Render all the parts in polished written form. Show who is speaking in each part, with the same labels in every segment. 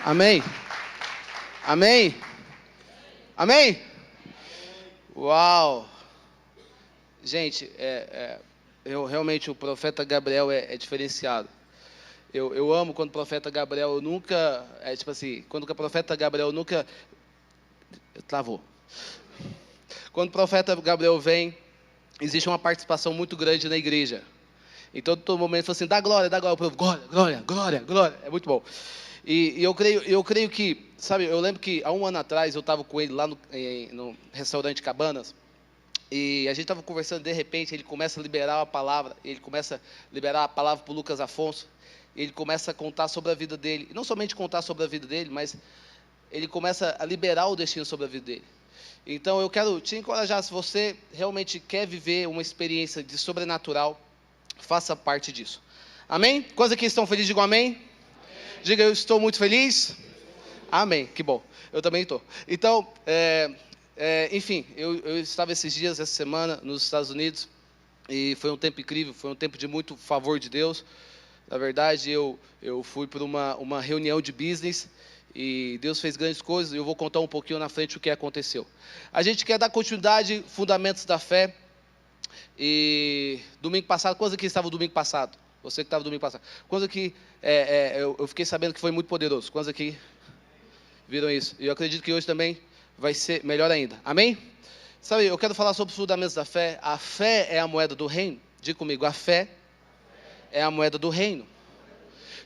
Speaker 1: Amém? Amém? Amém? Uau! Gente, realmente o profeta Gabriel é diferenciado. Eu amo quando o profeta Gabriel nunca... quando o profeta Gabriel nunca... Travou. Quando o profeta Gabriel vem, existe uma participação muito grande na igreja. Em todo momento, fala assim, dá glória, o povo, glória. É muito bom. E eu creio que, sabe, eu lembro que há um ano atrás eu estava com ele lá no restaurante Cabanas, e a gente estava conversando, de repente ele começa a liberar a palavra para o Lucas Afonso, ele começa a contar sobre a vida dele, e não somente contar sobre a vida dele, mas ele começa a liberar o destino sobre a vida dele. Então eu quero te encorajar, se você realmente quer viver uma experiência de sobrenatural, faça parte disso. Amém? Quantos aqui estão felizes? Digam amém. Diga, eu estou muito feliz. Amém, que bom. Eu também estou. Então, enfim, eu estava essa semana nos Estados Unidos, e foi um tempo incrível, foi um tempo de muito favor de Deus. Na verdade, eu fui para uma reunião de business, e Deus fez grandes coisas, e eu vou contar um pouquinho na frente o que aconteceu. A gente quer dar continuidade, fundamentos da fé, e domingo passado, quantos aqui estavam domingo passado? Você que estava domingo passado. Quantos aqui, eu fiquei sabendo que foi muito poderoso. Quantos aqui viram isso? E eu acredito que hoje também vai ser melhor ainda. Amém? Sabe, eu quero falar sobre os fundamentos da fé. A fé é a moeda do reino. Diga comigo, a fé é a moeda do reino.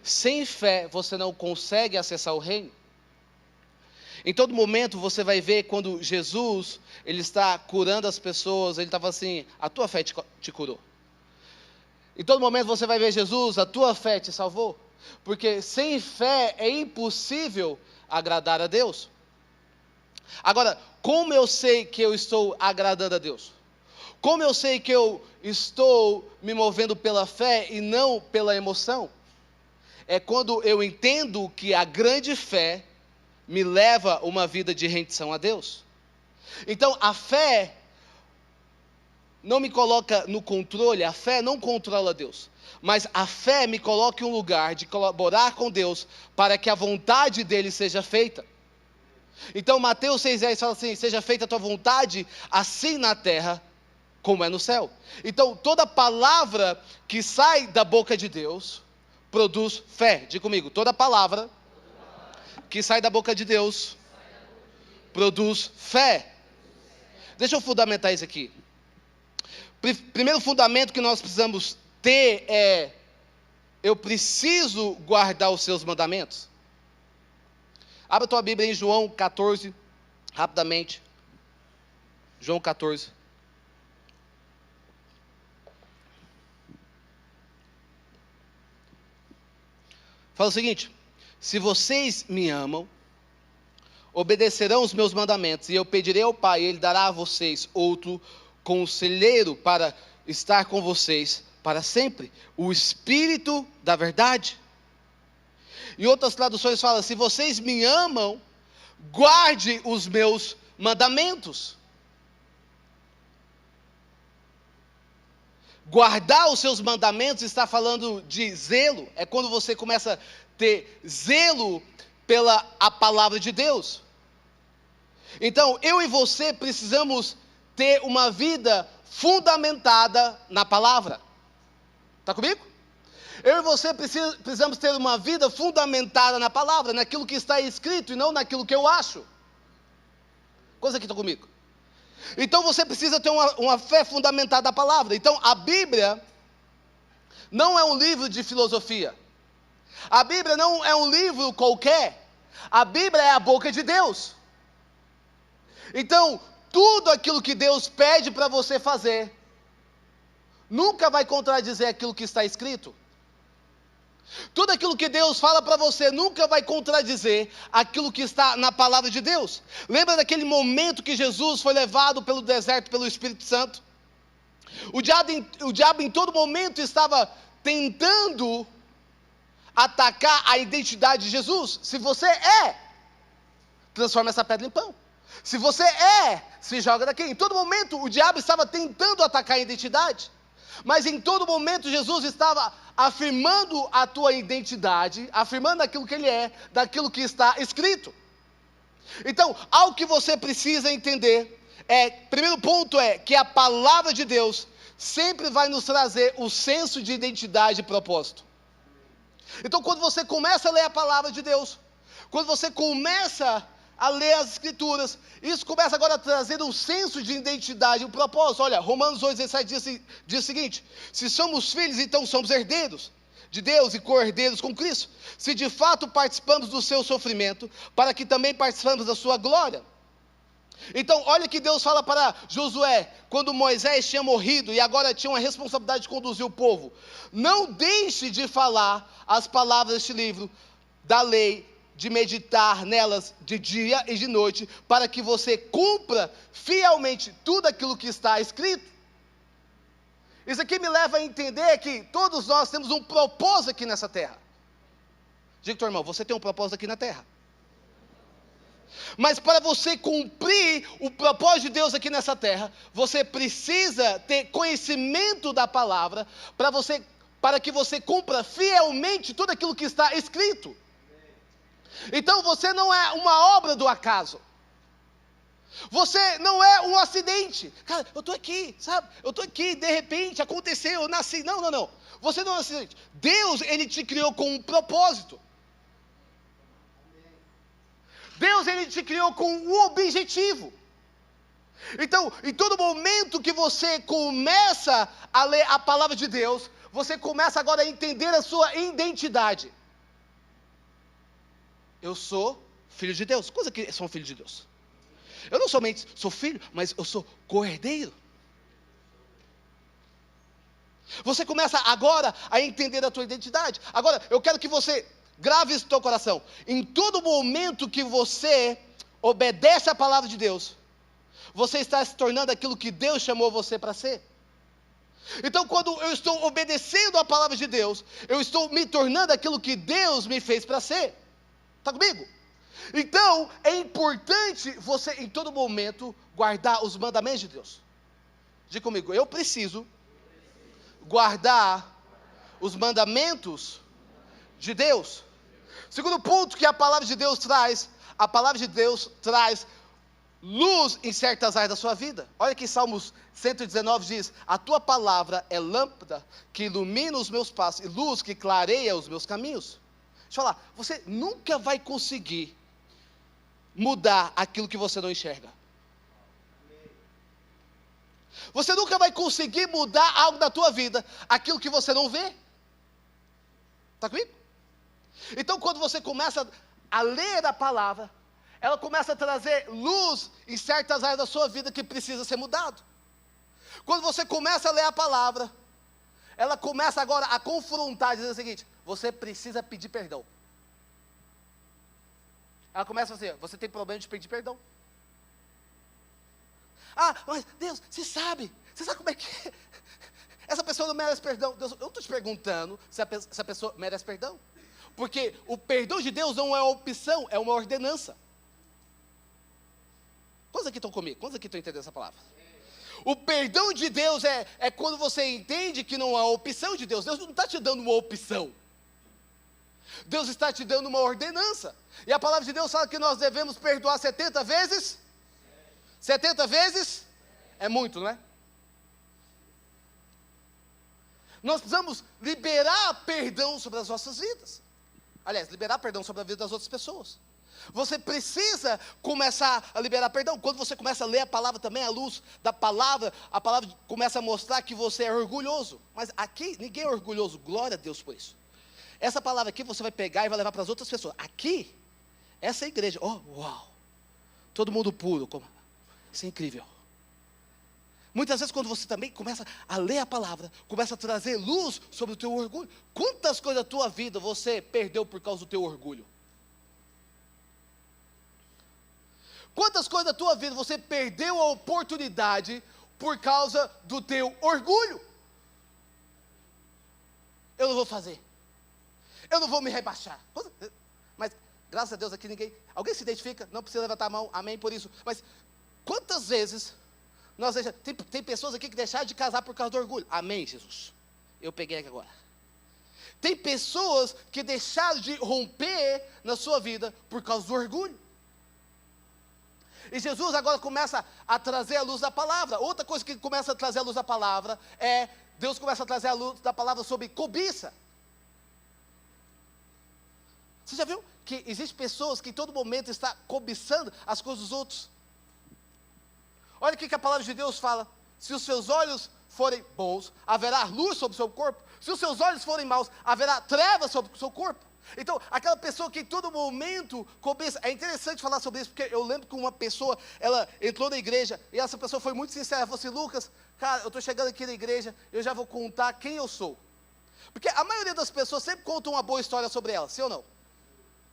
Speaker 1: Sem fé, você não consegue acessar o reino. Em todo momento, você vai ver quando Jesus, ele está curando as pessoas, ele estava assim, a tua fé te curou. Em todo momento você vai ver Jesus, a tua fé te salvou. Porque sem fé é impossível agradar a Deus. Agora, como eu sei que eu estou agradando a Deus? Como eu sei que eu estou me movendo pela fé e não pela emoção? É quando eu entendo que a grande fé me leva a uma vida de rendição a Deus. Então, a fé não me coloca no controle, a fé não controla Deus, mas a fé me coloca em um lugar de colaborar com Deus para que a vontade dele seja feita. Então Mateus 6,10 fala assim, seja feita a tua vontade, assim na terra como é no céu. Então toda palavra que sai da boca de Deus produz fé. Diga comigo, toda palavra que sai da boca de Deus produz fé. Deixa eu fundamentar isso aqui. Primeiro fundamento que nós precisamos ter é: eu preciso guardar os seus mandamentos. Abra a tua Bíblia em João 14, rapidamente. João 14. Fala o seguinte: se vocês me amam, obedecerão os meus mandamentos, e eu pedirei ao Pai, e Ele dará a vocês outro conselheiro para estar com vocês para sempre, o Espírito da verdade. E outras traduções falam, se vocês me amam, guarde os meus mandamentos. Guardar os seus mandamentos está falando de zelo, é quando você começa a ter zelo pela a palavra de Deus. Então, eu e você precisamos ter uma vida fundamentada na palavra. Está comigo? Eu e você precisamos ter uma vida fundamentada na palavra, naquilo que está escrito e não naquilo que eu acho. Coisa que está comigo. Então você precisa ter uma fé fundamentada na palavra. Então a Bíblia não é um livro de filosofia. A Bíblia não é um livro qualquer. A Bíblia é a boca de Deus. Então, tudo aquilo que Deus pede para você fazer, nunca vai contradizer aquilo que está escrito. Tudo aquilo que Deus fala para você, nunca vai contradizer aquilo que está na palavra de Deus. Lembra daquele momento que Jesus foi levado pelo deserto pelo Espírito Santo? O diabo em todo momento estava tentando atacar a identidade de Jesus. Se você transforma essa pedra em pão. Se você se joga daqui. Em todo momento o diabo estava tentando atacar a identidade.
Speaker 2: Mas em todo momento Jesus estava afirmando a tua identidade, afirmando aquilo que ele é, daquilo que está escrito. Então, algo que você precisa entender primeiro ponto é que a palavra de Deus sempre vai nos trazer o senso de identidade e propósito. Então, quando você começa a ler a palavra de Deus, quando você começa a ler as escrituras, isso começa agora a trazer um senso de identidade e um propósito. Olha, Romanos 8,17 diz o seguinte: se somos filhos, então somos herdeiros de Deus e co-herdeiros com Cristo, se de fato participamos do seu sofrimento, para que também participamos da sua glória. Então, olha que Deus fala para Josué, quando Moisés tinha morrido e agora tinha uma responsabilidade de conduzir o povo: não deixe de falar as palavras deste livro da lei, de meditar nelas de dia e de noite, para que você cumpra fielmente tudo aquilo que está escrito. Isso aqui me leva a entender que todos nós temos um propósito aqui nessa terra. Diga, teu irmão, você tem um propósito aqui na terra. Mas para você cumprir o propósito de Deus aqui nessa terra, você precisa ter conhecimento da palavra, para que você cumpra fielmente tudo aquilo que está escrito. Então você não é uma obra do acaso. Você não é um acidente. Cara, eu estou aqui, sabe? Eu estou aqui, de repente aconteceu, eu nasci. Não. Você não é um acidente. Deus, ele te criou com um propósito. Deus, ele te criou com um objetivo. Então, em todo momento que você começa a ler a palavra de Deus, você começa agora a entender a sua identidade. Eu sou filho de Deus. Quantos aqui são filhos de Deus? Eu não somente sou filho, mas eu sou co-herdeiro. Você começa agora a entender a tua identidade. Agora, eu quero que você grave isso no teu coração. Em todo momento que você obedece à palavra de Deus, você está se tornando aquilo que Deus chamou você para ser. Então, quando eu estou obedecendo à palavra de Deus, eu estou me tornando aquilo que Deus me fez para ser. Está comigo? Então, é importante você, em todo momento, guardar os mandamentos de Deus. Diga comigo, eu preciso guardar os mandamentos de Deus. Segundo ponto que a palavra de Deus traz luz em certas áreas da sua vida. Olha que Salmos 119 diz: a tua palavra é lâmpada que ilumina os meus passos e luz que clareia os meus caminhos. Deixa eu falar, você nunca vai conseguir mudar aquilo que você não enxerga. Você nunca vai conseguir mudar algo da tua vida, aquilo que você não vê. Está comigo? Então, quando você começa a ler a palavra, ela começa a trazer luz em certas áreas da sua vida que precisa ser mudado. Quando você começa a ler a palavra, ela começa agora a confrontar, dizendo o seguinte: você precisa pedir perdão. Ela começa a dizer: você tem problema de pedir perdão. Ah, mas Deus, você sabe como é que é? Essa pessoa não merece perdão. Deus, eu não estou te perguntando se essa pessoa merece perdão. Porque o perdão de Deus não é uma opção, é uma ordenança. Quantos aqui estão comigo? Quantos aqui estão entendendo essa palavra? O perdão de Deus é quando você entende que não é uma opção de Deus. Deus não está te dando uma opção. Deus está te dando uma ordenança. E a palavra de Deus fala que nós devemos perdoar 70 vezes. 70 vezes é muito, não é? Nós precisamos liberar perdão sobre as nossas vidas. Aliás, liberar perdão sobre a vida das outras pessoas. Você precisa começar a liberar perdão. Quando você começa a ler a palavra também, à luz da palavra, a palavra começa a mostrar que você é orgulhoso. Mas aqui, ninguém é orgulhoso, glória a Deus por isso. Essa palavra aqui você vai pegar e vai levar para as outras pessoas. Aqui, essa igreja, uau, todo mundo puro, isso é incrível. Muitas vezes quando você também começa a ler a palavra, começa a trazer luz sobre o teu orgulho. Quantas coisas da tua vida você perdeu por causa do teu orgulho? Quantas coisas da tua vida você perdeu a oportunidade por causa do teu orgulho? Eu não vou fazer. Eu não vou me rebaixar. Mas, graças a Deus aqui alguém se identifica, não precisa levantar a mão, amém por isso. Mas, quantas vezes Tem pessoas aqui que deixaram de casar por causa do orgulho. Amém, Jesus. Eu peguei aqui agora. Tem pessoas que deixaram de romper na sua vida por causa do orgulho. E Jesus agora começa a trazer a luz da palavra. Outra coisa que começa a trazer a luz da palavra é, Deus começa a trazer a luz da palavra sobre cobiça. Você já viu que existem pessoas que em todo momento estão cobiçando as coisas dos outros? Olha o que a palavra de Deus fala. Se os seus olhos forem bons, haverá luz sobre o seu corpo. Se os seus olhos forem maus, haverá trevas sobre o seu corpo. Então, aquela pessoa que em todo momento cobiça. É interessante falar sobre isso, porque eu lembro que uma pessoa, ela entrou na igreja, e essa pessoa foi muito sincera, ela falou assim: Lucas, cara, eu estou chegando aqui na igreja, eu já vou contar quem eu sou. Porque a maioria das pessoas sempre conta uma boa história sobre ela, sim ou não?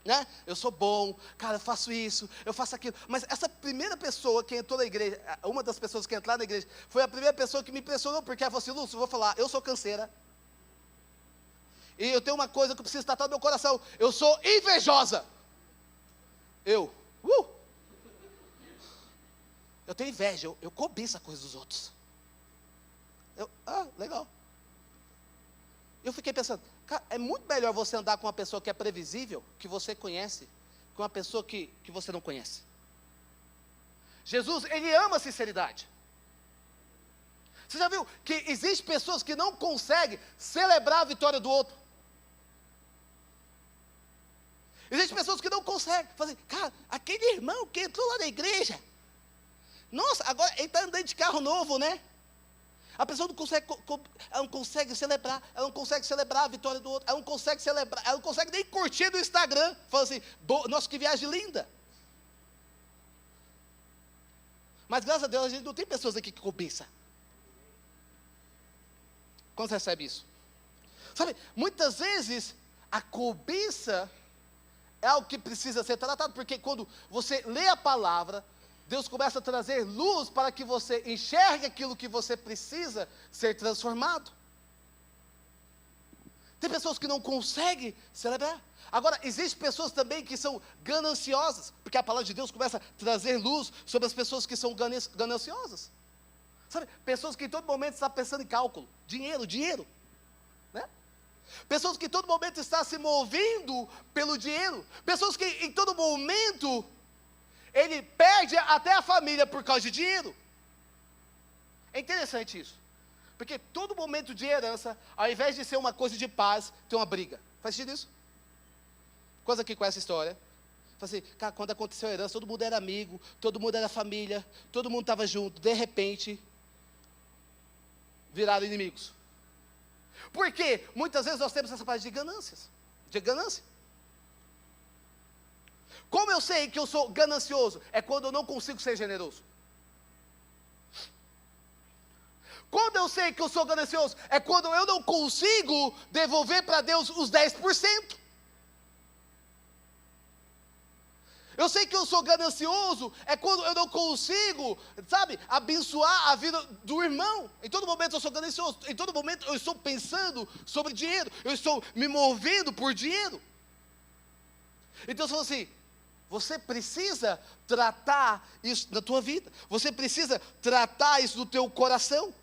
Speaker 2: Né? Eu sou bom, cara, eu faço isso, eu faço aquilo. Mas essa primeira pessoa que entrou na igreja, uma das pessoas que entraram na igreja, foi a primeira pessoa que me impressionou, porque ela falou assim: Lúcio, eu vou falar, eu sou canseira. E eu tenho uma coisa que eu preciso tratar no meu coração. Eu sou invejosa. Eu tenho inveja, eu cobiço a coisa dos outros. Legal. Eu fiquei pensando, cara, é muito melhor você andar com uma pessoa que é previsível, que você conhece, que uma pessoa que você não conhece. Jesus, ele ama a sinceridade. Você já viu que existem pessoas que não conseguem celebrar a vitória do outro? Existem pessoas que não conseguem fazer, cara, aquele irmão que entrou lá na igreja, nossa, agora ele está andando de carro novo, né? A pessoa não consegue, ela não consegue celebrar, ela não consegue celebrar a vitória do outro, ela não consegue celebrar, ela não consegue nem curtir no Instagram, fala assim, nossa, que viagem linda. Mas graças a Deus a gente não tem pessoas aqui que cobiçam. Quando você recebe isso? Sabe, muitas vezes a cobiça é algo que precisa ser tratado, porque quando você lê a palavra, Deus começa a trazer luz para que você enxergue aquilo que você precisa ser transformado. Tem pessoas que não conseguem celebrar. Agora, existem pessoas também que são gananciosas, porque a palavra de Deus começa a trazer luz sobre as pessoas que são gananciosas. Sabe, pessoas que em todo momento estão pensando em cálculo, dinheiro, né? Pessoas que em todo momento estão se movendo pelo dinheiro, pessoas que em todo momento, ele perde até a família por causa de dinheiro. É interessante isso, porque todo momento de herança, ao invés de ser uma coisa de paz, tem uma briga. Faz sentido isso? Coisa aqui com essa história. Assim, cara, quando aconteceu a herança, todo mundo era amigo, todo mundo era família, todo mundo estava junto, de repente, viraram inimigos. Porque muitas vezes nós temos essa parte de ganância. Como eu sei que eu sou ganancioso? É quando eu não consigo ser generoso. Quando eu sei que eu sou ganancioso? É quando eu não consigo devolver para Deus os 10%. Eu sei que eu sou ganancioso, é quando eu não consigo, sabe, abençoar a vida do irmão. Em todo momento eu sou ganancioso, em todo momento eu estou pensando sobre dinheiro, eu estou me movendo por dinheiro. Então você fala assim, você precisa tratar isso na tua vida, você precisa tratar isso no teu coração.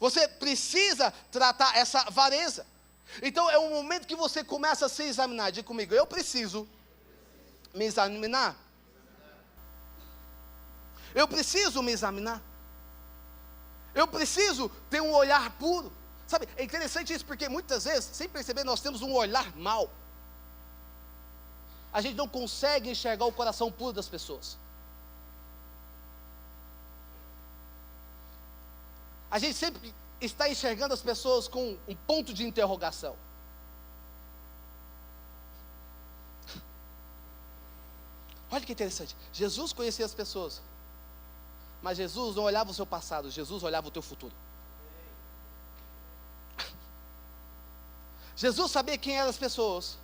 Speaker 2: Você precisa tratar essa avareza. Então é um momento que você começa a se examinar. Diga comigo, eu preciso me examinar. Eu preciso me examinar. Eu preciso ter um olhar puro. Sabe, é interessante isso, porque muitas vezes, sem perceber, nós temos um olhar mau. A gente não consegue enxergar o coração puro das pessoas. A gente sempre está enxergando as pessoas com um ponto de interrogação. Olha que interessante, Jesus conhecia as pessoas, mas Jesus não olhava o seu passado, Jesus olhava o teu futuro. Jesus sabia quem eram as pessoas.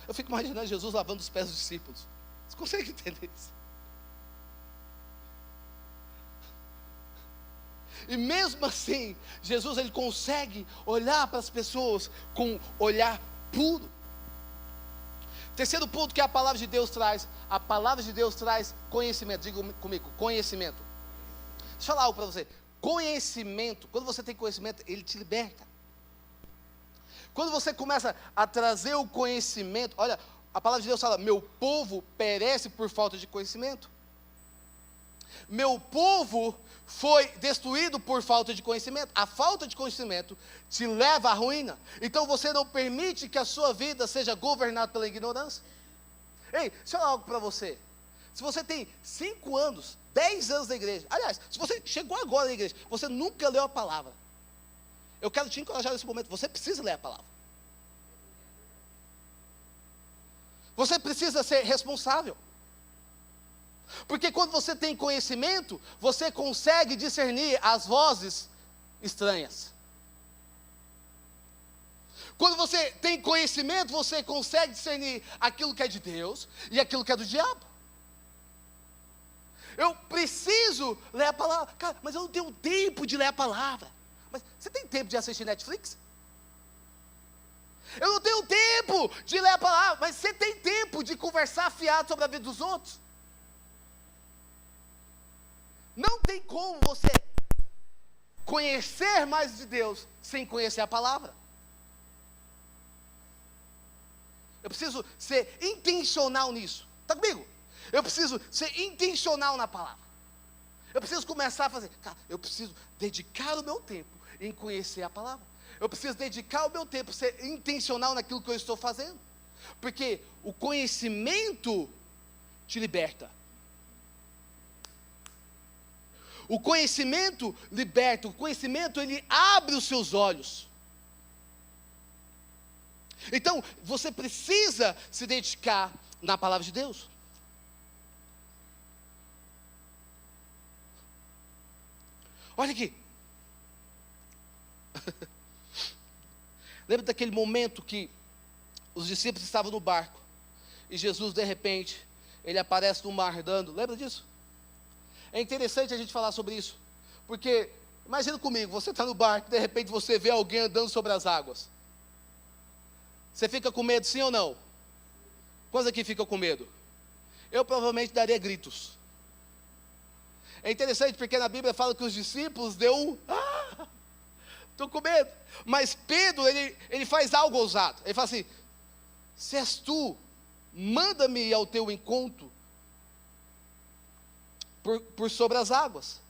Speaker 2: Eu fico imaginando Jesus lavando os pés dos discípulos. Você consegue entender isso? E mesmo assim, Jesus ele consegue olhar para as pessoas com um olhar puro. Terceiro ponto que a palavra de Deus traz. A palavra de Deus traz conhecimento. Diga comigo, conhecimento. Deixa eu falar algo para você. Conhecimento, quando você tem conhecimento, ele te liberta. Quando você começa a trazer o conhecimento, olha, a palavra de Deus fala, meu povo perece por falta de conhecimento. Meu povo foi destruído por falta de conhecimento. A falta de conhecimento te leva à ruína. Então você não permite que a sua vida seja governada pela ignorância. Ei, deixa eu falar algo para você. Se você tem 5 anos, 10 anos na igreja, aliás, se você chegou agora na igreja, você nunca leu a palavra, eu quero te encorajar nesse momento, você precisa ler a palavra. Você precisa ser responsável. Porque quando você tem conhecimento, você consegue discernir as vozes estranhas. Quando você tem conhecimento, você consegue discernir aquilo que é de Deus e aquilo que é do diabo. Eu preciso ler a palavra. Cara, mas eu não tenho tempo de ler a palavra. Mas você tem tempo de assistir Netflix? Eu não tenho tempo de ler a palavra. Mas você tem tempo de conversar fiado sobre a vida dos outros? Não tem como você conhecer mais de Deus sem conhecer a palavra. Eu preciso ser intencional nisso. Está comigo? Eu preciso ser intencional na palavra. Eu preciso começar a fazer. Cara, eu preciso dedicar o meu tempo em conhecer a palavra. Eu preciso dedicar o meu tempo, ser intencional naquilo que eu estou fazendo. Porque o conhecimento te liberta. O conhecimento liberta, o conhecimento ele abre os seus olhos. Então, você precisa se dedicar na palavra de Deus. Olha aqui. Lembra daquele momento que os discípulos estavam no barco e Jesus, de repente, ele aparece no mar andando? Lembra disso? É interessante a gente falar sobre isso, porque, imagina comigo, você está no barco, de repente você vê alguém andando sobre as águas. Você fica com medo, sim ou não? Quantos aqui ficam com medo? Eu provavelmente daria gritos. É interessante porque na Bíblia fala que os discípulos deu estou com medo. Mas Pedro, ele faz algo ousado. Ele fala assim, se és tu, manda-me ir ao teu encontro por sobre as águas.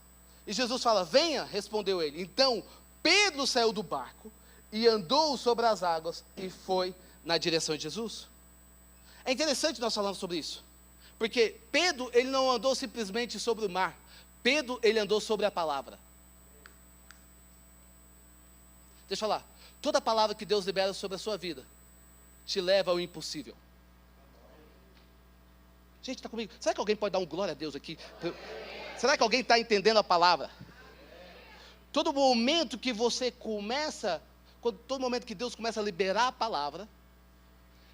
Speaker 2: E Jesus fala, venha, respondeu ele. Então, Pedro saiu do barco e andou sobre as águas e foi na direção de Jesus. É interessante nós falarmos sobre isso. Porque Pedro, ele não andou simplesmente sobre o mar. Pedro, ele andou sobre a palavra. Deixa eu falar. Toda palavra que Deus libera sobre a sua vida te leva ao impossível. Gente, está comigo? Será que alguém pode dar um glória a Deus aqui? Será que alguém está entendendo a palavra? Todo momento que você começa, todo momento que Deus começa a liberar a palavra,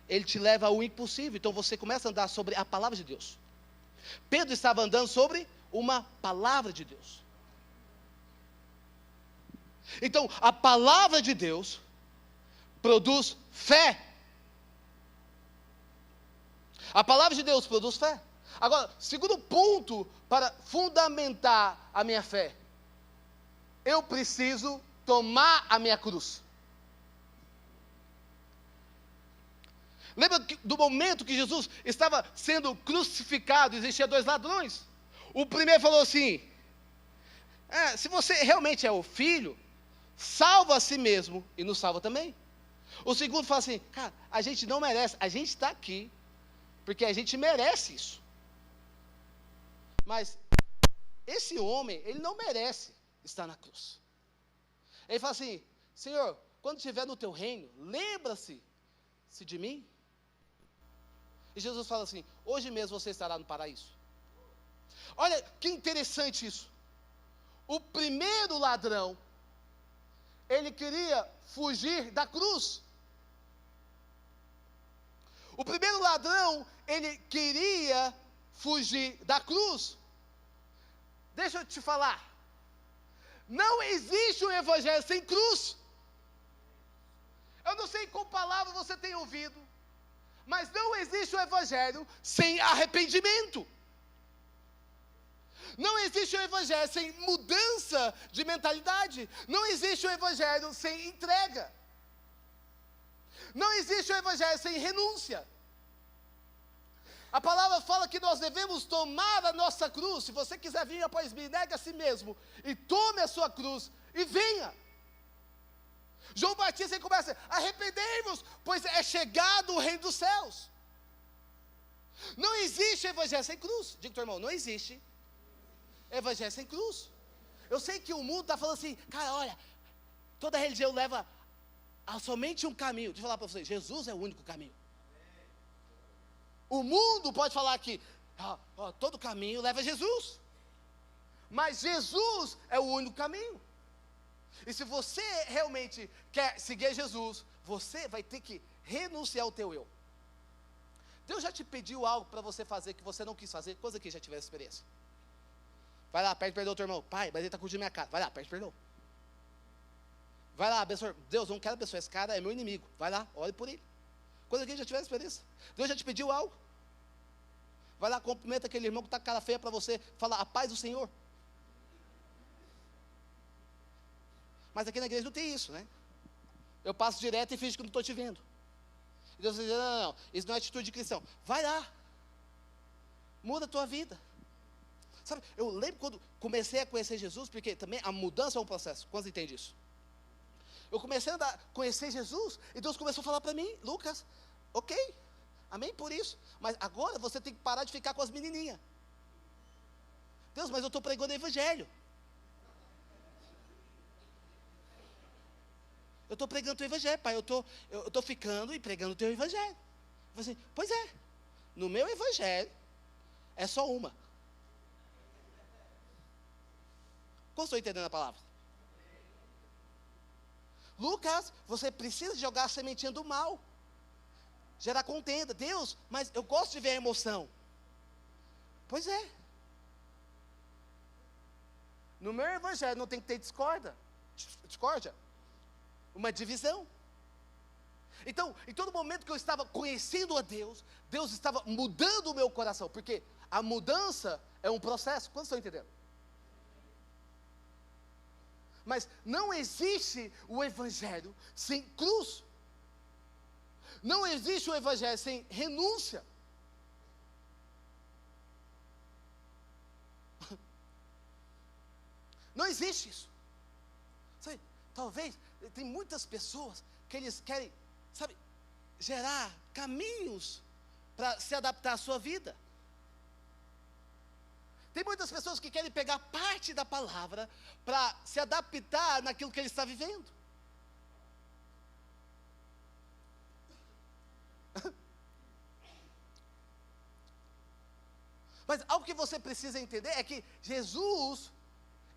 Speaker 2: Ele te leva ao impossível. Então você começa a andar sobre a palavra de Deus. Pedro estava andando sobre uma palavra de Deus. Então, a palavra de Deus produz fé. A palavra de Deus produz fé. Agora, segundo ponto para fundamentar a minha fé, eu preciso tomar a minha cruz. Lembra do momento que Jesus estava sendo crucificado, existia 2 ladrões. O primeiro falou assim, se você realmente é o filho, salva a si mesmo e nos salva também. O segundo fala assim, cara, a gente não merece, a gente está aqui, porque a gente merece isso. Mas esse homem, ele não merece estar na cruz. Ele fala assim, Senhor, quando estiver no teu reino, lembra-se de mim. E Jesus fala assim, hoje mesmo você estará no paraíso. Olha que interessante isso. O primeiro ladrão, ele queria fugir da cruz. O primeiro ladrão, ele queria fugir da cruz. Deixa eu te falar. Não existe um evangelho sem cruz. Eu não sei qual palavra você tem ouvido, Mas não existe o evangelho sem arrependimento. Não existe o evangelho sem mudança de mentalidade. Não existe o evangelho sem entrega. Não existe o evangelho sem renúncia. A palavra fala que nós devemos tomar a nossa cruz. Se você quiser vir após mim, negue a si mesmo e tome a sua cruz e venha. João Batista ele começa: arrependei-vos, pois é chegado o reino dos céus. Não existe evangelho sem cruz. Diga para o irmão, não existe evangelho sem cruz. Eu sei que o mundo está falando assim: cara, olha, toda religião leva a somente um caminho. Deixa eu falar para vocês, Jesus é o único caminho. O mundo pode falar que todo caminho leva a Jesus, mas Jesus é o único caminho. E se você realmente quer seguir Jesus, você vai ter que renunciar ao teu eu. Deus já te pediu algo para você fazer que você não quis fazer? Coisa que já tivesse experiência. Vai lá, pede perdão ao teu irmão. Pai, mas ele está curtindo minha cara. Vai lá, pede perdão. Vai lá, abençoa. Deus, não quero abençoar, esse cara é meu inimigo. Vai lá, ore por ele. Coisa que já tivesse experiência. Deus já te pediu algo. Vai lá, cumprimenta aquele irmão que está com cara feia para você. Fala a paz do Senhor. Mas aqui na igreja não tem isso, né? Eu passo direto e finge que não estou te vendo. E Deus diz: não, isso não é atitude de cristão. Vai lá. Muda a tua vida. Sabe, eu lembro quando comecei a conhecer Jesus, porque também a mudança é um processo. Quantos entendem isso? Eu comecei a conhecer Jesus, e Deus começou a falar para mim: Lucas, ok, amém por isso, mas agora você tem que parar de ficar com as menininhas. Deus, mas eu estou pregando o evangelho. Eu estou pregando o teu evangelho, pai, eu estou ficando e pregando o teu evangelho. Eu falei assim: pois é, no meu evangelho é só uma. Como estou entendendo a palavra? Lucas, você precisa jogar a sementinha do mal, gerar contenda. Deus, mas eu gosto de ver a emoção. Pois é. No meu evangelho não tem que ter discórdia, uma divisão. Então, em todo momento que eu estava conhecendo a Deus, Deus estava mudando o meu coração, porque a mudança é um processo. Quantos estão entendendo? Mas não existe o evangelho sem cruz. Não existe o evangelho sem renúncia. Não existe isso. Sabe, talvez, tem muitas pessoas que eles querem, sabe, gerar caminhos para se adaptar à sua vida. Tem muitas pessoas que querem pegar parte da palavra para se adaptar naquilo que ele está vivendo. Mas algo que você precisa entender é que Jesus,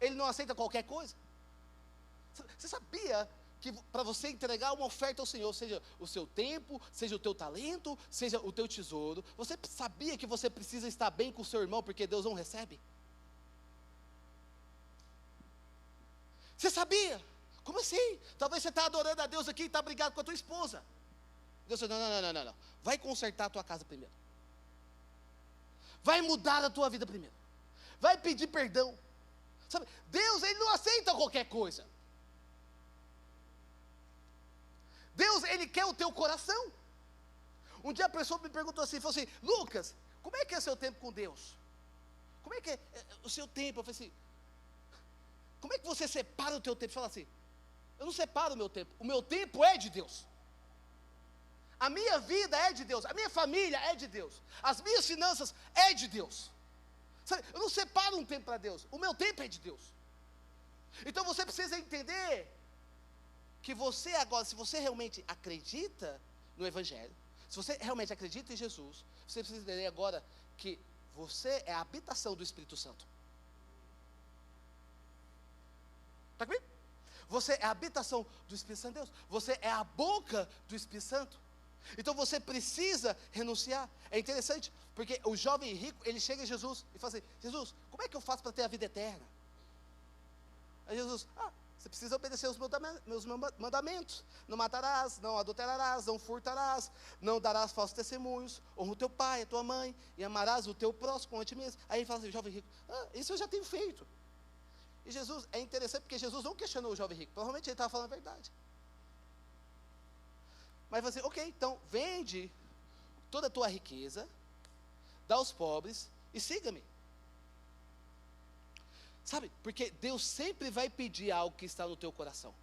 Speaker 2: ele não aceita qualquer coisa. Você sabia que para você entregar uma oferta ao Senhor, seja o seu tempo, seja o teu talento, seja o teu tesouro, você sabia que você precisa estar bem com o seu irmão, porque Deus não recebe? Você sabia? Como assim? Talvez você está adorando a Deus aqui e está brigado com a tua esposa. Deus diz: não. Vai consertar a tua casa primeiro. Vai mudar a tua vida primeiro. Vai pedir perdão. Sabe, Deus, ele não aceita qualquer coisa. Deus, ele quer o teu coração. Um dia a pessoa me perguntou assim, falou assim: Lucas, como é que é o seu tempo com Deus? Como é que é o seu tempo? Eu falei assim: como é que você separa o teu tempo? Fala assim: eu não separo o meu tempo é de Deus. A minha vida é de Deus, a minha família é de Deus, as minhas finanças é de Deus. Sabe, eu não separo um tempo para Deus, o meu tempo é de Deus. Então você precisa entender que você agora, se você realmente acredita no Evangelho, se você realmente acredita em Jesus, você precisa entender agora que você é a habitação do Espírito Santo. Está comigo? Você é a habitação do Espírito Santo de Deus. Você é a boca do Espírito Santo. Então você precisa renunciar. É interessante, porque o jovem rico, ele chega a Jesus e fala assim: Jesus, como é que eu faço para ter a vida eterna? Aí Jesus: Você precisa obedecer os meus mandamentos. Não matarás, não adulterarás, não furtarás, não darás falsos testemunhos, honra o teu pai, a tua mãe, e amarás o teu próximo como a ti mesmo. Aí ele fala assim, jovem rico, isso eu já tenho feito. E Jesus, é interessante porque Jesus não questionou o jovem rico, provavelmente ele estava falando a verdade. Mas você, ok, então vende toda a tua riqueza, dá aos pobres e siga-me. Sabe, porque Deus sempre vai pedir algo que está no teu coração.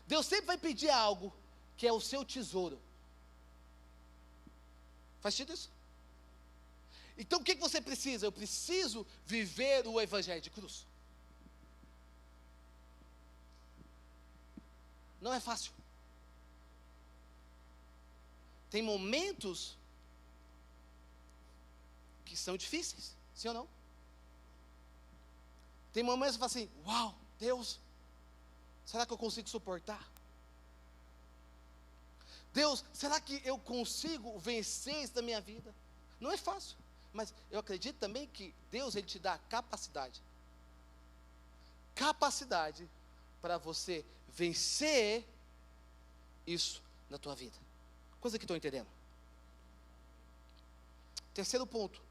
Speaker 2: Deus sempre vai pedir algo que é o seu tesouro. Faz sentido isso? Então o que você precisa? Eu preciso viver o evangelho de cruz. Não é fácil. Tem momentos que são difíceis, sim ou não? Tem momentos que você fala assim, uau, Deus, será que eu consigo suportar? Deus, será que eu consigo vencer isso da minha vida? Não é fácil, mas eu acredito também que Deus, Ele te dá capacidade para você vencer isso na tua vida. Coisa que estou entendendo. Terceiro ponto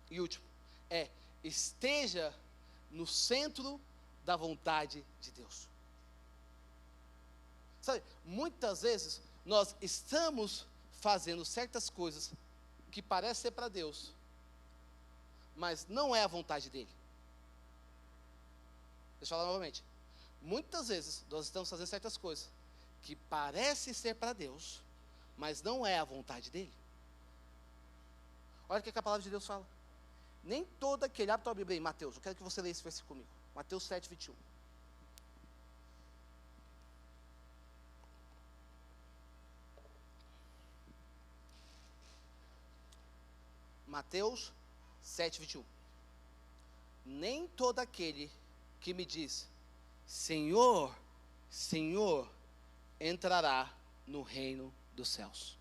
Speaker 2: e último é: esteja no centro da vontade de Deus. Sabe, muitas vezes nós estamos fazendo certas coisas que parecem ser para Deus, mas não é a vontade dele. Deixa eu falar novamente. Muitas vezes nós estamos fazendo certas coisas que parecem ser para Deus, mas não é a vontade dele. Olha o que a palavra de Deus fala. Nem todo aquele, abre tua Bíblia aí, Mateus, eu quero que você leia esse versículo comigo. Mateus 7, 21. Mateus 7, 21. Nem todo aquele que me diz, Senhor, Senhor, entrará no reino dos céus,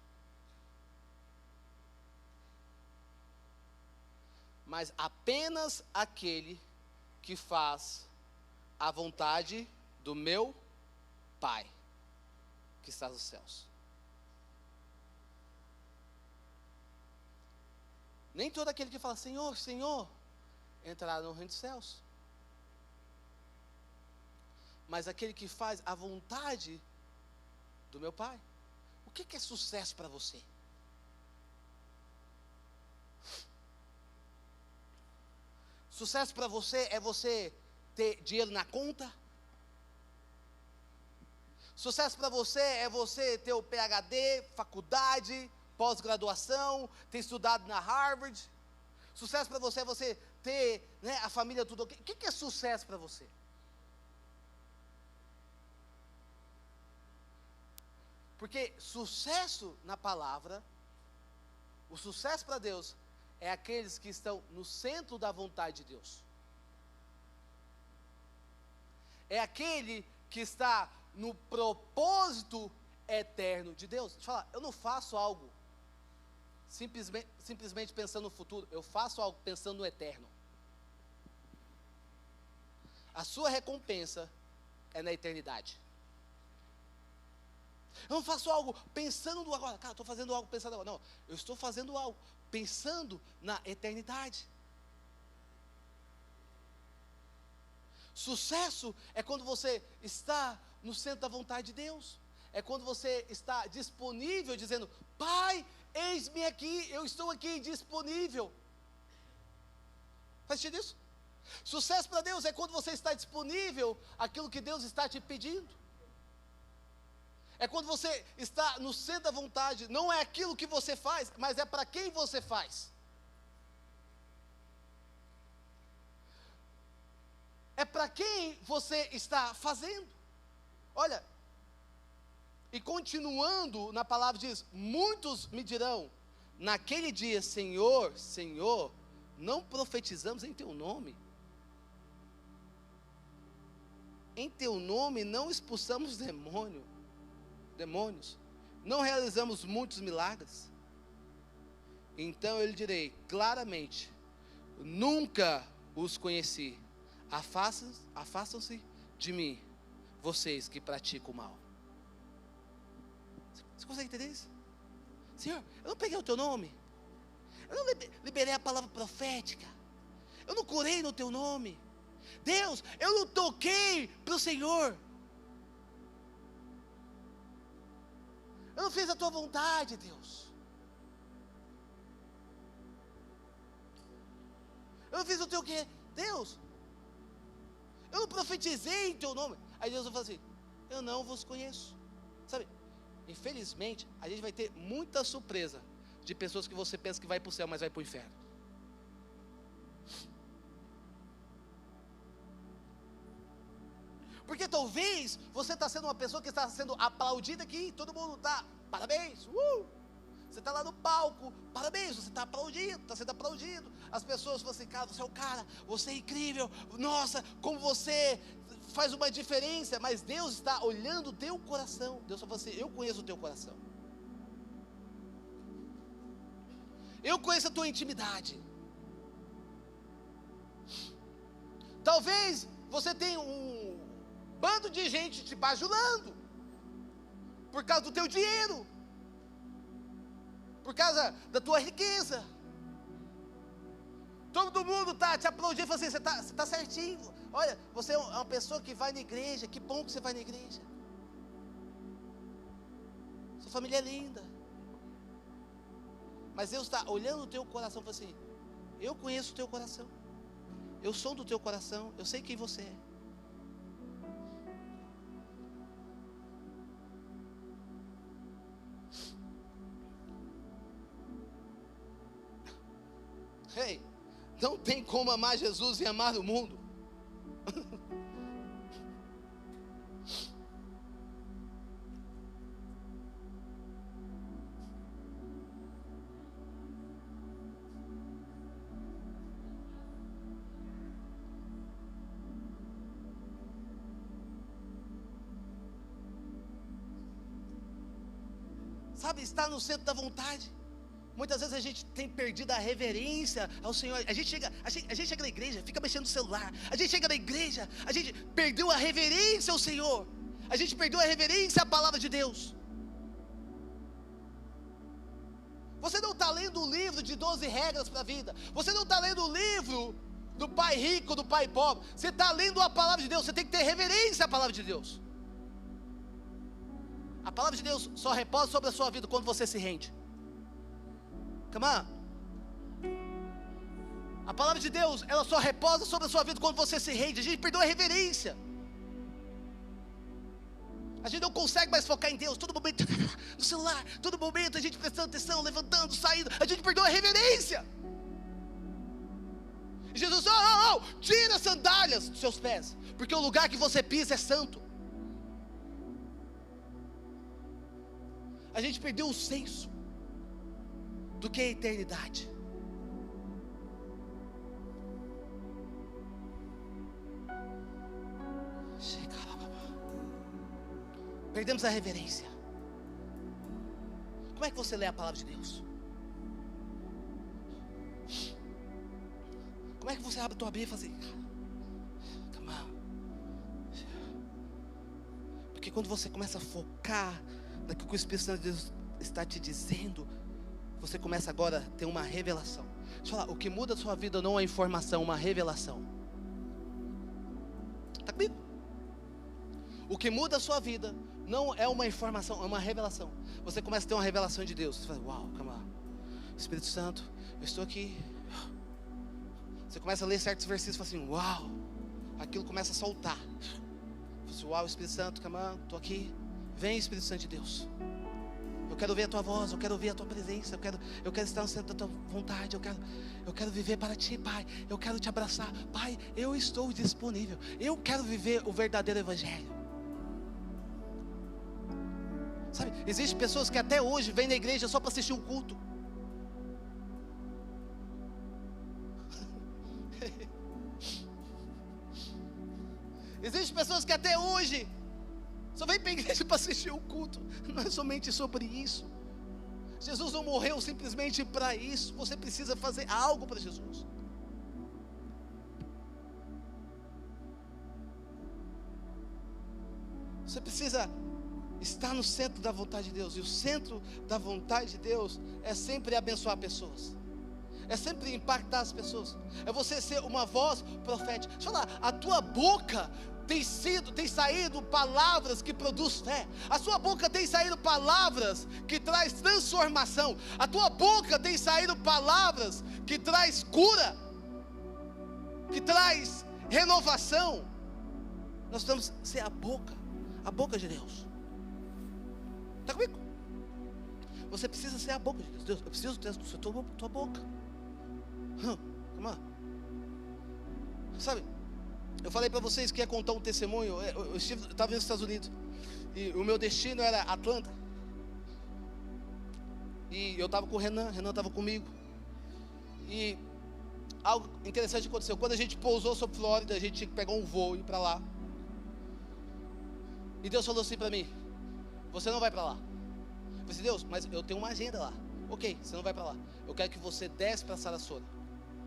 Speaker 2: mas apenas aquele que faz a vontade do meu Pai, que está nos céus. Nem todo aquele que fala, Senhor, Senhor, entrará no reino dos céus, mas aquele que faz a vontade do meu Pai. O que é sucesso para você? Sucesso para você é você ter dinheiro na conta? Sucesso para você é você ter o PhD, faculdade, pós-graduação, ter estudado na Harvard? Sucesso para você é você ter, né, a família tudo ok? O que é sucesso para você? Porque sucesso na palavra, o sucesso para Deus, é aqueles que estão no centro da vontade de Deus. É aquele que está no propósito eterno de Deus. Deixa eu falar, eu não faço algo simplesmente pensando no futuro, eu faço algo pensando no eterno. A sua recompensa é na eternidade. Eu não faço algo pensando no agora. Cara, estou fazendo algo pensando agora. Não, eu estou fazendo algo pensando na eternidade. Sucesso é quando você está no centro da vontade de Deus. É quando você está disponível, dizendo, Pai, eis-me aqui, eu estou aqui disponível. Faz sentido isso? Sucesso para Deus é quando você está disponível àquilo que Deus está te pedindo. É quando você está no centro da vontade, não é aquilo que você faz, mas é para quem você faz. É para quem você está fazendo. Olha, e continuando na palavra diz, muitos me dirão, naquele dia, Senhor, Senhor, não profetizamos em teu nome? Em teu nome não expulsamos demônios, não realizamos muitos milagres? Então eu lhe direi claramente, nunca
Speaker 1: os conheci. Afastam-se de mim, vocês que praticam o mal. Você consegue entender isso? Senhor, eu não peguei o teu nome, eu não liberei a palavra profética, eu não curei no teu nome. Deus, eu não toquei para o Senhor, eu não fiz a tua vontade, Deus. Eu não fiz o teu quê? Deus, eu não profetizei em teu nome. Aí Deus vai falar assim: eu não vos conheço. Sabe, infelizmente, a gente vai ter muita surpresa de pessoas que você pensa que vai para o céu, mas vai para o inferno. Porque talvez você está sendo uma pessoa que está sendo aplaudida aqui, todo mundo está, parabéns, você está lá no palco, parabéns, você está aplaudido, está sendo aplaudido. As pessoas falam assim: cara, você é o cara, você é incrível, nossa, como você faz uma diferença. Mas Deus está olhando o teu coração. Deus fala assim: eu conheço o teu coração, eu conheço a tua intimidade. Talvez você tenha um bando de gente te bajulando por causa do teu dinheiro, por causa da tua riqueza. Todo mundo está te aplaudindo e falando assim: você está certinho. Olha, você é uma pessoa que vai na igreja. Que bom que você vai na igreja. Sua família é linda. Mas Deus está olhando o teu coração e falando assim: eu conheço o teu coração, eu sou do teu coração, eu sei quem você é. Ei, não tem como amar Jesus e amar o mundo. Sabe, estar no centro da vontade. Muitas vezes a gente tem perdido a reverência ao Senhor. A gente chega na igreja, fica mexendo no celular. A gente chega na igreja, a gente perdeu a reverência ao Senhor. A gente perdeu a reverência à palavra de Deus. Você não está lendo o livro de 12 regras para a vida. Você não está lendo o livro do pai rico, do pai pobre. Você está lendo a palavra de Deus. Você tem que ter reverência à palavra de Deus. A palavra de Deus só reposa sobre a sua vida quando você se rende. Come on. A palavra de Deus, ela só reposa sobre a sua vida quando você se rende. A gente perdeu a reverência. A gente não consegue mais focar em Deus. Todo momento no celular, todo momento a gente prestando atenção, levantando, saindo. A gente perdeu a reverência. E Jesus, tira as sandálias dos seus pés, porque o lugar que você pisa é santo. A gente perdeu o senso do que é a eternidade. Perdemos a reverência. Como é que você lê a palavra de Deus? Como é que você abre a tua Bíblia e faz assim? Come on. Porque quando você começa a focar naquilo que o Espírito Santo de Deus está te dizendo, você começa agora a ter uma revelação. Deixa eu falar, o que muda a sua vida não é informação, é uma revelação. Está comigo? O que muda a sua vida não é uma informação, é uma revelação. Você começa a ter uma revelação de Deus. Você fala: uau, calma lá, Espírito Santo, eu estou aqui. Você começa a ler certos versículos e fala assim: uau, aquilo começa a soltar. Você fala: uau, Espírito Santo, calma, estou aqui. Vem, Espírito Santo de Deus. Eu quero ouvir a tua voz, eu quero ouvir a tua presença, eu quero estar no centro da tua vontade, eu quero viver para ti, Pai. Eu quero te abraçar, Pai. Eu estou disponível. Eu quero viver o verdadeiro evangelho. Sabe, existem pessoas que até hoje vêm na igreja só para assistir um culto. Existem pessoas que até hoje só vem para a igreja para assistir o culto. Não é somente sobre isso. Jesus não morreu simplesmente para isso. Você precisa fazer algo para Jesus.
Speaker 2: Você precisa estar no centro da vontade de Deus. E o centro da vontade de Deus é sempre abençoar pessoas. É sempre impactar as pessoas. É você ser uma voz profética. Deixa eu falar, a tua boca tem saído palavras que produzem fé. A sua boca tem saído palavras que traz transformação. A tua boca tem saído palavras que traz cura, que traz renovação. Nós precisamos ser a boca de Deus. Está comigo? Você precisa ser a boca de Deus. Deus, eu preciso ter tua boca. Come on. Sabe, eu falei para vocês que ia contar um testemunho. Eu estava nos Estados Unidos e o meu destino era Atlanta. E eu estava com o Renan estava comigo. E algo interessante aconteceu. Quando a gente pousou sobre Flórida, a gente tinha que pegar um voo e ir para lá. E Deus falou assim para mim: você não vai para lá. Eu falei assim: Deus, mas eu tenho uma agenda lá. Ok, você não vai para lá. Eu quero que você desce para Sarasota.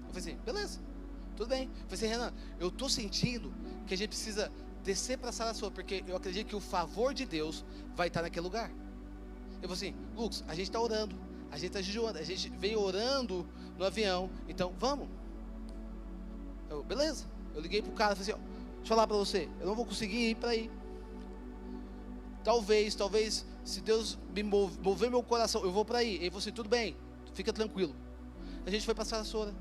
Speaker 2: Eu falei assim: beleza, tudo bem. Eu falei assim: Renan, eu estou sentindo que a gente precisa descer para Sarasota, porque eu acredito que o favor de Deus vai estar naquele lugar. Eu falei assim: Lucas, a gente está orando, a gente está jejuando, a gente veio orando no avião, então vamos. Beleza. Eu liguei para o cara e falei assim: ó, deixa eu falar para você, eu não vou conseguir ir para aí. Talvez, se Deus me mover meu coração, eu vou para aí. Ele falou assim: tudo bem, fica tranquilo. A gente foi para Sarasota.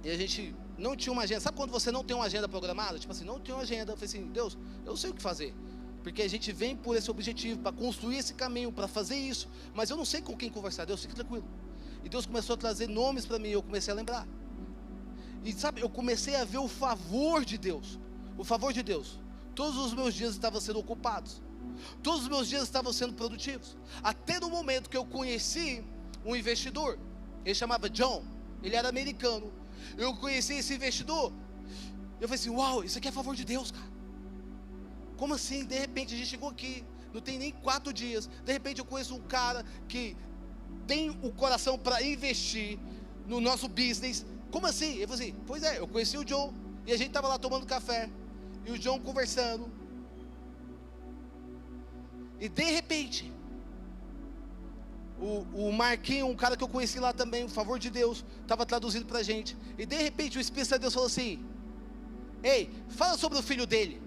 Speaker 2: E a gente não tinha uma agenda. Sabe quando você não tem uma agenda programada? Tipo assim, não tem uma agenda. Eu falei assim: Deus, eu não sei o que fazer. Porque a gente vem por esse objetivo, para construir esse caminho, para fazer isso. Mas eu não sei com quem conversar. Deus, fique tranquilo. E Deus começou a trazer nomes para mim, eu comecei a lembrar. E sabe, eu comecei a ver o favor de Deus. O favor de Deus. Todos os meus dias estavam sendo ocupados. Todos os meus dias estavam sendo produtivos. Até no momento que eu conheci um investidor. Ele chamava John. Ele era americano. Eu conheci esse investidor. Eu falei assim: uau, isso aqui é favor de Deus, cara. Como assim? De repente a gente chegou aqui, não tem nem 4 dias. De repente eu conheço um cara que tem o coração para investir no nosso business. Como assim? Eu falei assim: pois é, eu conheci o John. E a gente estava lá tomando café. E o John conversando. E de repente, o Marquinho, um cara que eu conheci lá também, o favor de Deus, estava traduzindo para a gente. E de repente o Espírito de Deus falou assim: ei, fala sobre o filho dele.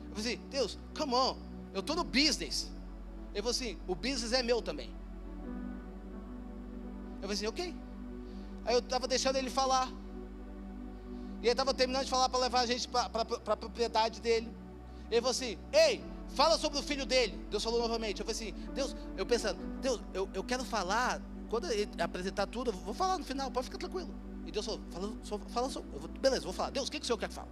Speaker 2: Eu falei assim: Deus, come on, eu estou no business. Ele falou assim: o business é meu também. Eu falei assim: ok. Aí eu estava deixando ele falar. E ele estava terminando de falar para levar a gente para a propriedade dele. Ele falou assim: ei, fala sobre o filho dele. Deus falou novamente. Eu falei assim: Deus, eu pensando, Deus, eu quero falar. Quando ele apresentar tudo, eu vou falar no final, pode ficar tranquilo. E Deus falou, fala sobre. Beleza, vou falar. Deus, o que o Senhor quer que fale?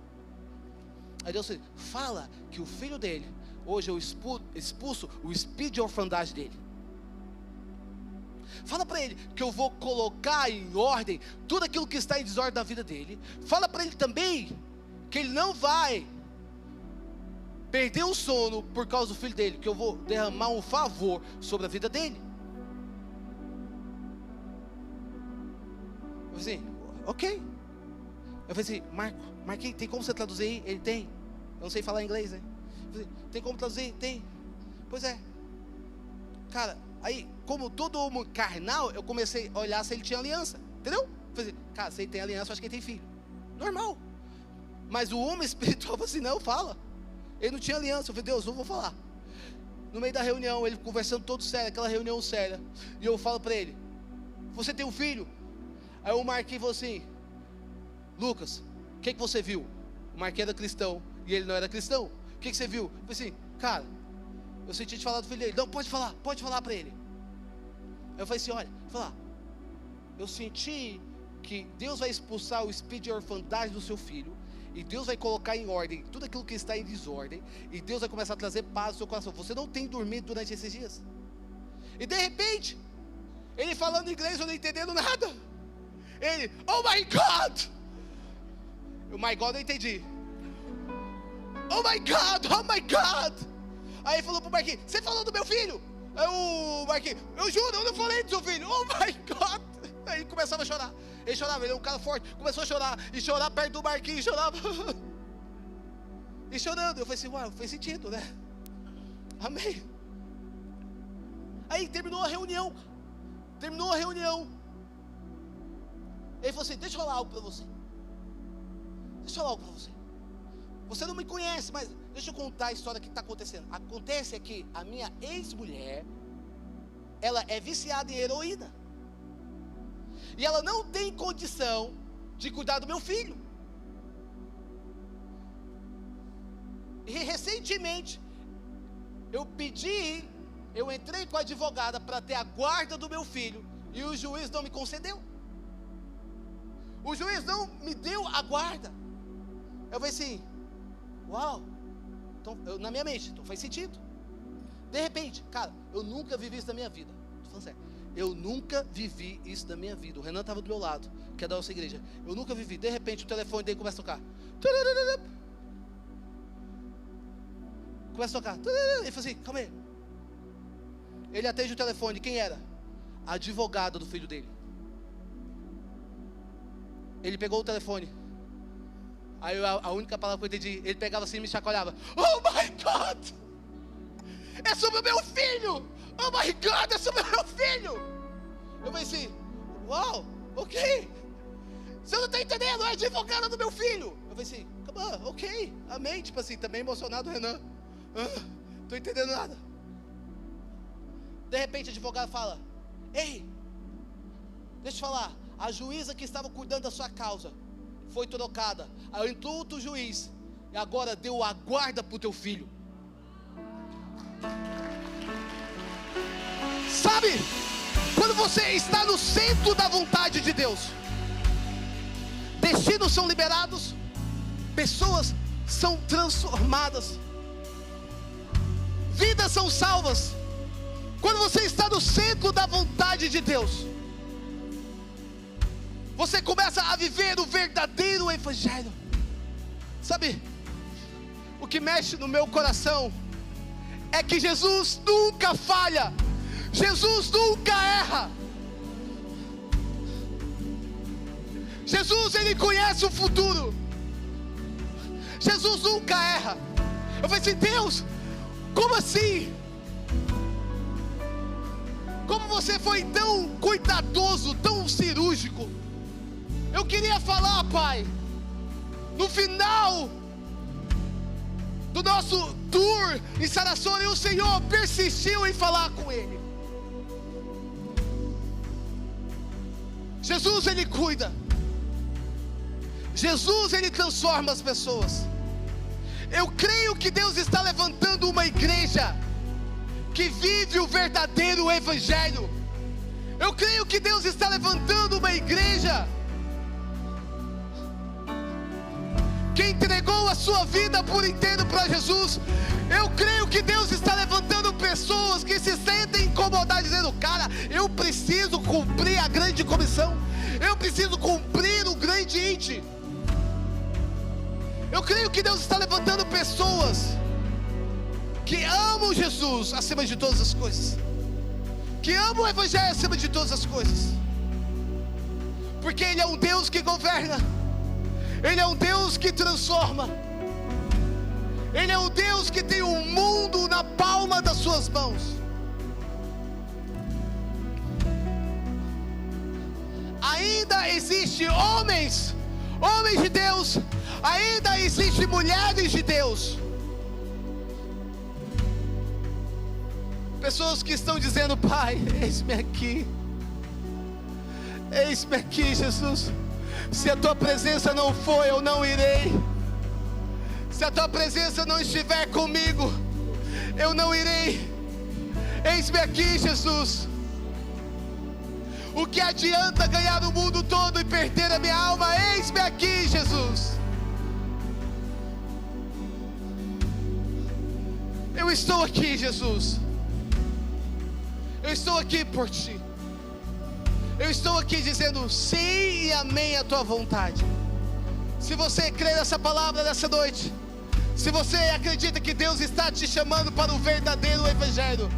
Speaker 2: Aí Deus falou: fala que o filho dele, hoje eu expulso o espírito de orfandade dele. Fala para ele que eu vou colocar em ordem tudo aquilo que está em desordem na vida dele. Fala para ele também que ele não vai perder o sono por causa do filho dele, que eu vou derramar um favor sobre a vida dele. Eu falei assim: ok. Eu falei assim: Marquinhos, tem como você traduzir aí? Ele tem. Eu não sei falar inglês, né? Eu falei: tem como traduzir? Tem. Pois é. Cara, aí, como todo homem carnal, eu comecei a olhar se ele tinha aliança. Entendeu? Eu falei assim: cara, se ele tem aliança, eu acho que ele tem filho. Normal. Mas o homem espiritual falou assim: não, fala. Ele não tinha aliança. Eu falei: Deus, eu vou falar. No meio da reunião, ele conversando todo sério, aquela reunião séria. E eu falo para ele: você tem um filho? Aí o Marquinhos falou assim: Lucas, o que você viu? O Marquinhos era cristão e ele não era cristão. O que você viu? Eu falei assim: cara, eu senti te falar do filho dele. Não, pode falar para ele. Eu falei assim: olha, eu senti que Deus vai expulsar o espírito de orfandade do seu filho. E Deus vai colocar em ordem tudo aquilo que está em desordem. E Deus vai começar a trazer paz no seu coração. Você não tem dormido durante esses dias. E de repente, ele falando inglês, eu não entendendo nada. Ele: oh my God. O my God eu entendi. Oh my God. Aí ele falou pro Marquinhos: você falou do meu filho? Aí o Marquinhos: eu juro, eu não falei do seu filho. Oh my God. Aí ele começava a chorar. Ele chorava, ele é um cara forte. Começou a chorar, e chorar perto do Marquinhos, chorava. E chorando. Eu falei assim, uau, fez sentido, né? Amém. Aí terminou a reunião. Ele falou assim, deixa eu falar algo para você. Você não me conhece, mas deixa eu contar a história que está acontecendo. Acontece é que a minha ex-mulher, ela é viciada em heroína. E ela não tem condição de cuidar do meu filho. E recentemente, eu entrei com a advogada para ter a guarda do meu filho. E o juiz não me concedeu. O juiz não me deu a guarda. Eu falei assim, uau. Então, na minha mente, então faz sentido. De repente, cara, eu nunca vivi isso na minha vida. Estou falando sério. Eu nunca vivi isso na minha vida. O Renan estava do meu lado, que é da nossa igreja. Eu nunca vivi. De repente, o telefone dele começa a tocar. Ele falou assim, calma aí. Ele atende o telefone. Quem era? A advogada do filho dele. Ele pegou o telefone. Aí a única palavra que eu entendi, ele pegava assim e me chacoalhava. Oh my God! É sobre o meu filho! Oh my God, é sobre o meu filho! Eu falei assim, uau, ok. Você não está entendendo, é advogada do meu filho. Eu falei assim, come on, ok, amém. Tipo assim, também emocionado, Renan. Estou entendendo nada. De repente a advogada fala, ei, deixa eu falar, a juíza que estava cuidando da sua causa foi trocada. Aí entrou outro juiz e agora deu a guarda para o teu filho. Sabe, quando você está no centro da vontade de Deus, destinos são liberados, pessoas são transformadas, vidas são salvas. Quando você está no centro da vontade de Deus, você começa a viver o verdadeiro evangelho. Sabe, o que mexe no meu coração é que Jesus nunca falha, Jesus nunca erra. Jesus, Ele conhece o futuro. Jesus nunca erra. Eu falei assim, Deus, como assim? Como você foi tão cuidadoso, tão cirúrgico? Eu queria falar, Pai, no final do nosso tour em Sarasota, o Senhor persistiu em falar com ele. Jesus, Ele cuida. Jesus, Ele transforma as pessoas. Eu creio que Deus está levantando uma igreja que vive o verdadeiro evangelho. Eu creio que Deus está levantando uma igreja que entregou a sua vida por inteiro para Jesus. Eu creio que Deus está levantando pessoas que se sentem incomodadas, dizendo, cara, eu preciso cumprir a grande comissão, eu preciso cumprir o grande índice. Eu creio que Deus está levantando pessoas que amam Jesus acima de todas as coisas, que amam o evangelho acima de todas as coisas, porque Ele é um Deus que governa, Ele é um Deus que transforma, Ele é um Deus que tem o mundo na palma das suas mãos. Ainda existe homens de Deus, ainda existe mulheres de Deus, pessoas que estão dizendo, Pai, eis-me aqui, Jesus. Se a Tua presença não for, eu não irei. Se a Tua presença não estiver comigo, eu não irei. Eis-me aqui, Jesus. O que adianta ganhar o mundo todo e perder a minha alma? Eis-me aqui, Jesus. Eu estou aqui, Jesus. Eu estou aqui por Ti. Eu estou aqui dizendo sim e amém à Tua vontade. Se você crê nessa palavra nessa noite, se você acredita que Deus está te chamando para o verdadeiro evangelho,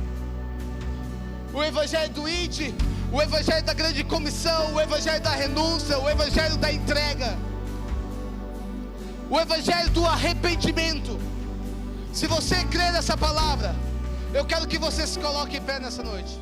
Speaker 2: o evangelho do id, o evangelho da grande comissão, o evangelho da renúncia, o evangelho da entrega, o evangelho do arrependimento. Se você crê nessa palavra, eu quero que você se coloque em pé nessa noite.